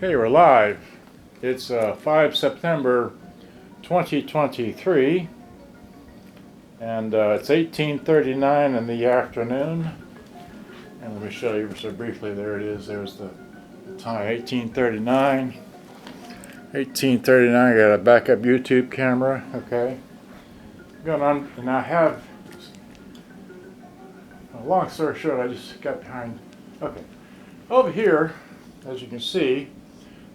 Okay, we're live. It's 5 September 2023 and it's 18:39 in the afternoon. And let me show you so briefly. There it is. There's the time, 18:39. 18:39. I got a backup YouTube camera. Okay. Going on, and I have. Long story short, I just got behind. Okay. Over here, as you can see,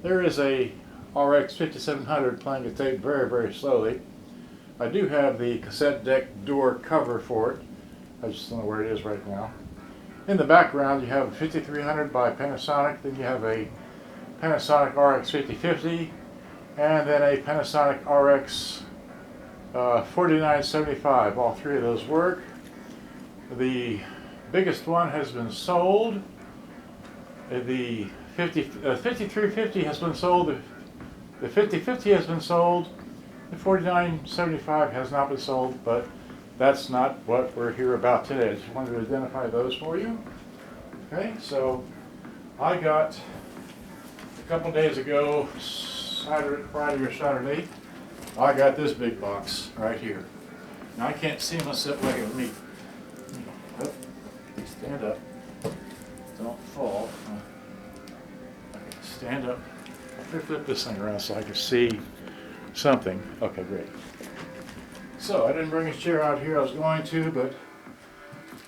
there is a RX-5700 playing a tape very, very slowly. I do have the cassette deck door cover for it. I just don't know where it is right now. In the background, you have a 5300 by Panasonic. Then you have a Panasonic RX-5050, and then a Panasonic RX 4975. All three of those work. The biggest one has been sold. The 5350 has been sold. The 5050 has been sold. The 4975 has not been sold, but that's not what we're here about today. I just wanted to identify those for you. Okay, so I got a couple days ago, Friday or Saturday, I got this big box right here. Now I can't see myself. Wait, let me stand up. Don't fall. Okay, stand up. Let me flip this thing around so I can see something. Okay, great. So I didn't bring a chair out here. I was going to, but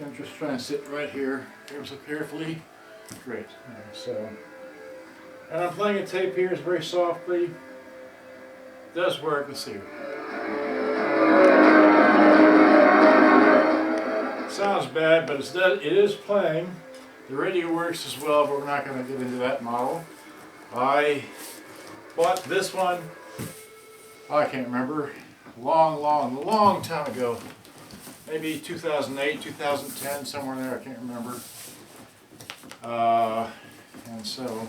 I'm just trying to sit right here, ever so carefully. Great. Okay, so, and I'm playing a tape here. It's very softly. It does work. Let's see. It sounds bad, but it is playing. The radio works as well, but we're not going to get into that model. I bought this one, I can't remember, long time ago. Maybe 2008, 2010, somewhere in there, I can't remember. And so,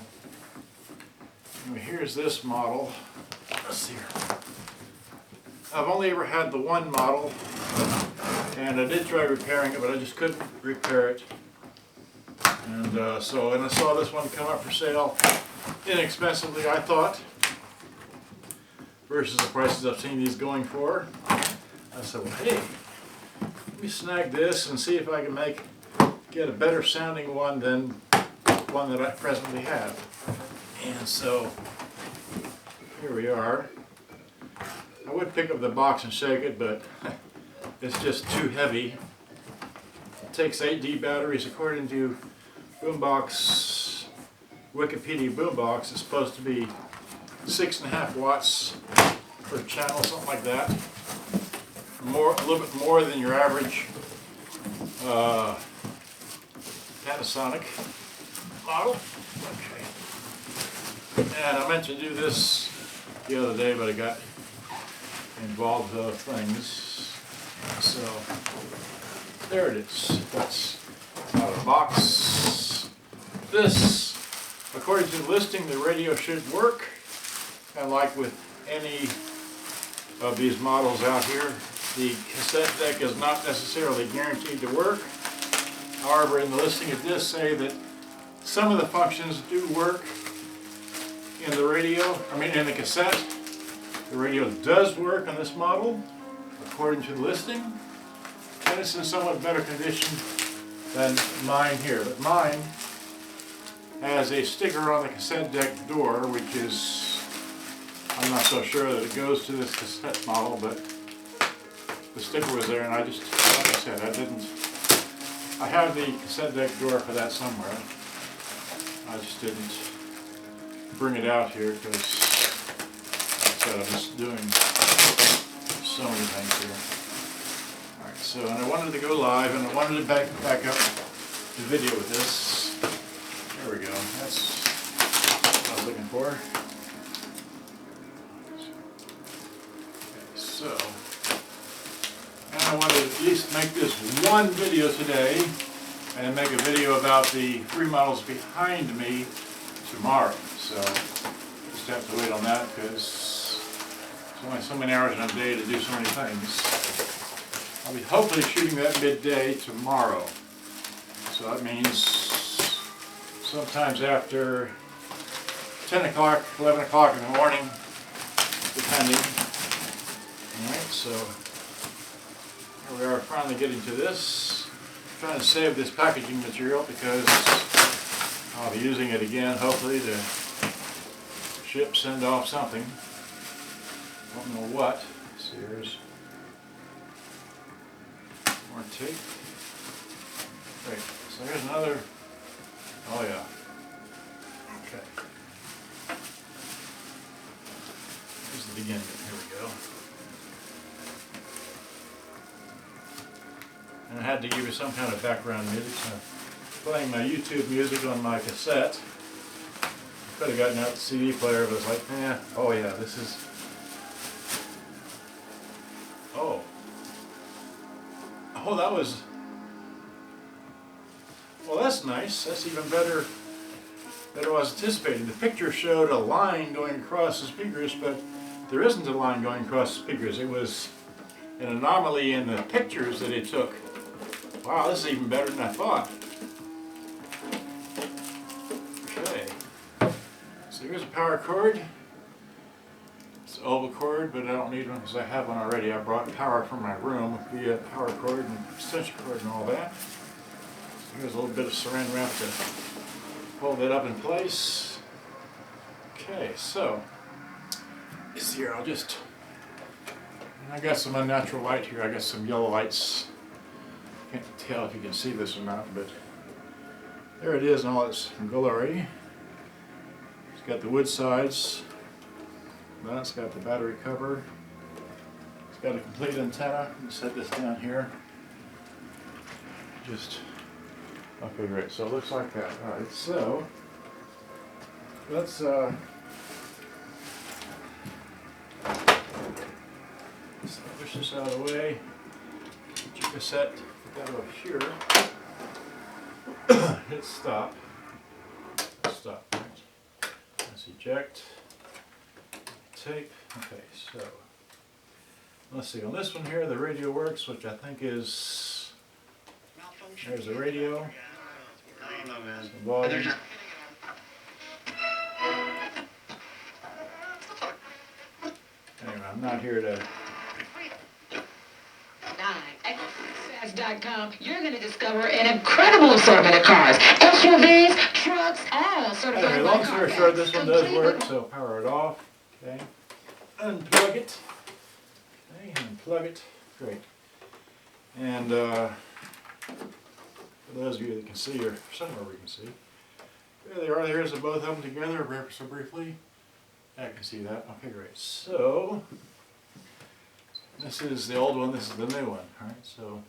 anyway, here's this model. Let's see here. I've only ever had the one model, and I did try repairing it, but I just couldn't repair it. And and I saw this one come up for sale inexpensively, I thought, versus the prices I've seen these going for. I said, well, hey, let me snag this and see if I can get a better sounding one than one that I presently have. And so here we are. I would pick up the box and shake it, but it's just too heavy. It takes 8D batteries. According to Boombox, Wikipedia Boombox, it's supposed to be 6.5 watts per channel, something like that. A little bit more than your average Panasonic model. Okay. And I meant to do this the other day, but I got involved with other things. So there it is. That's out of the box. This, according to the listing, the radio should work. And like with any of these models out here, the cassette deck is not necessarily guaranteed to work. However, in the listing it does say that some of the functions do work in the radio, in the cassette. The radio does work on this model, according to the listing, and it's in somewhat better condition than mine here. But mine has a sticker on the cassette deck door, which is, I'm not so sure that it goes to this cassette model, but the sticker was there, and I just, like I said, I have the cassette deck door for that somewhere. I just didn't bring it out here because, I'm just doing so many things here. Alright, so, and I wanted to go live, and I wanted to back up the video with this. There we go. That's what I was looking for. Okay, so, and I wanted to at least make this one video today, and make a video about the three models behind me tomorrow. So, just have to wait on that because there's only so many hours in a day to do so many things. I'll be hopefully shooting that midday tomorrow. So that means sometimes after 10 o'clock, 11 o'clock in the morning, depending. Alright, so here we are finally getting to this. I'm trying to save this packaging material because I'll be using it again, hopefully, to ship, send off something. Don't know what. Let's see, here's more tape. Great. So here's another. Oh yeah. Okay. Here's the beginning. Here we go. And I had to give you some kind of background music. So I'm playing my YouTube music on my cassette. I could have gotten out the CD player, but I was like, oh yeah, this is. Oh, that was. Well, that's nice. That's even better than I was anticipating. The picture showed a line going across the speakers, but there isn't a line going across the speakers. It was an anomaly in the pictures that it took. Wow, this is even better than I thought. Okay. So here's a power cord. It's an oval cord, but I don't need one because I have one already. I brought power from my room via power cord and extension cord and all that. Here's a little bit of saran wrap to hold it up in place. Okay, so this here, I got some unnatural light here. I got some yellow lights. Can't tell if you can see this or not, but there it is in all its glory. It's got the wood sides. That's got the battery cover. It's got a complete antenna. Let me set this down here. Okay, great. So it looks like that. All right. So let's push this out of the way. Get your cassette. Put that over here. Hit stop. Stop. Right. Let's eject. Tape. Okay, so let's see. On this one here, the radio works, which I think is. There's the radio. Some volume. Anyway, I'm not here to. XS.com, you're going to discover an incredible assortment of cars, SUVs, trucks, all certified. Anyway, long story short, this one does work, so power it off. Okay. Unplug it. Okay, unplug it. Great. And for those of you that can see, or somewhere we can see, there they are. There's the both of them together, ever so briefly. I can see that. Okay, great. So this is the old one. This is the new one. All right. So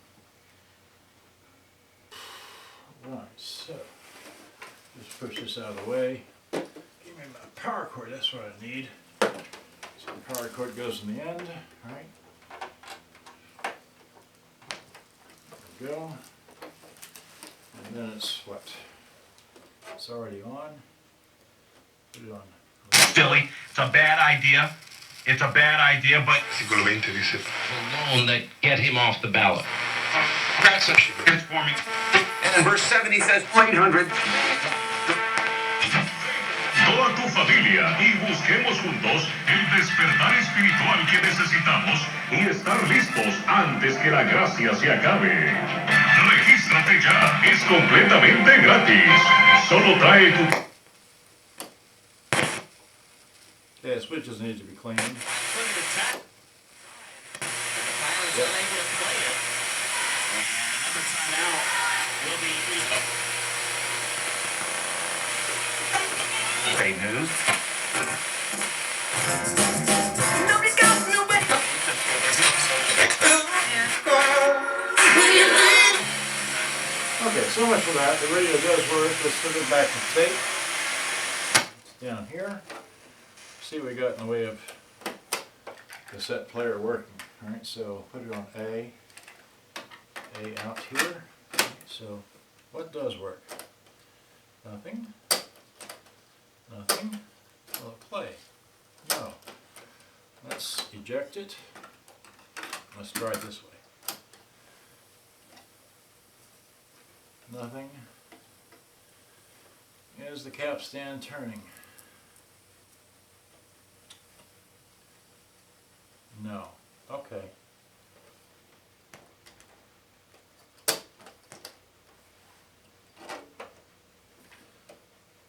just push this out of the way. Give me my power cord. That's what I need. So the power cord goes in the end. All right. There we go. And then it's what? It's already on. Put it on. Silly. It's a bad idea. It's a bad idea, but Sicuramente dice alone that get him off the ballot. Transforming. And in verse 7 he says 800. Toda tu familia y busquemos juntos el despertar espiritual que necesitamos y estar listos antes que la gracia se acabe. Regístrate ya, es completamente gratis. Solo trae tu... Yeah, the switches need to be cleaned. Yep. Great news. Okay, so much for that. The radio does work. Let's put it back to tape. It's down here. See what we got in the way of cassette player working. Alright, so put it on A out here. So what does work? Nothing. Nothing. Will it play? No. Let's eject it. Let's try it this way. Nothing. Is the capstan turning? No. Okay.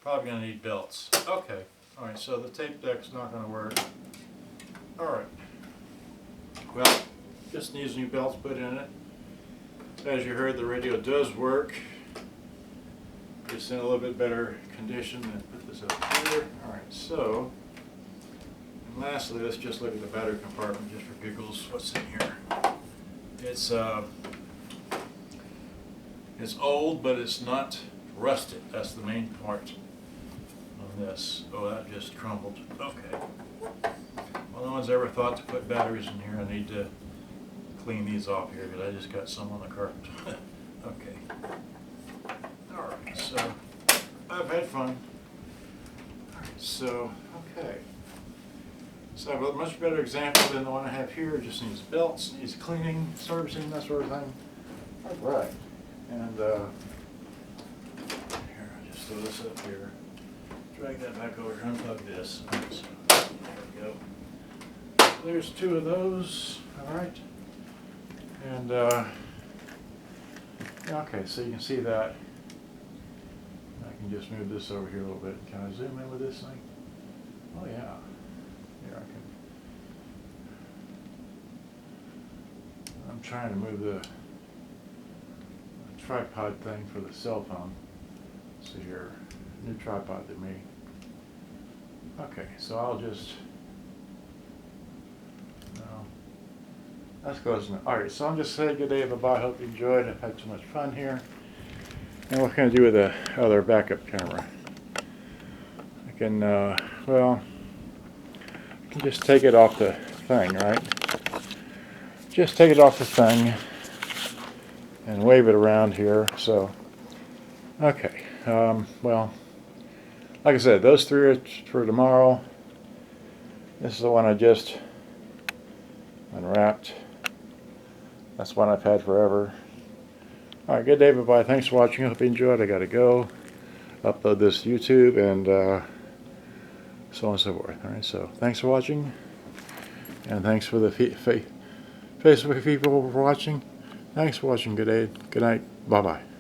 Probably gonna need belts. Okay. Alright, so the tape deck's not gonna work. Alright. Well, just needs new belts put in it. As you heard, the radio does work. It's in a little bit better condition. And put this up here. Alright, so, and lastly, let's just look at the battery compartment just for giggles. What's in here? It's old, but it's not rusted. That's the main part on this. Oh, that just crumbled. Okay. Well, no one's ever thought to put batteries in here. I need to clean these off here because I just got some on the carpet. Okay. Alright, so I've had fun. Alright, so, okay. So I have a much better example than the one I have here. It just needs belts, needs cleaning, servicing, that sort of thing. Alright. And here, I'll just throw this up here. Drag that back over here, unplug this. Right, so, there we go. So there's two of those. Alright. And okay, so you can see that. I can just move this over here a little bit. Can I zoom in with this thing? Oh yeah. Here I can. I'm trying to move the tripod thing for the cell phone. Let's see here. New tripod to me. Okay, so I'll just that's close enough. Alright, so I'm just saying good day, bye-bye. Hope you enjoyed. I've had so much fun here. And what can I do with the other backup camera? I can, well, I can just take it off the thing, right? Just take it off the thing and wave it around here. So, okay. Well, like I said, those three are for tomorrow. This is the one I just unwrapped. That's one I've had forever. Alright, good day, bye-bye. Thanks for watching. I hope you enjoyed. I gotta go upload this to YouTube and so on and so forth. Alright, so thanks for watching. And thanks for the Facebook people for watching. Thanks for watching. Good day. Good night. Bye-bye.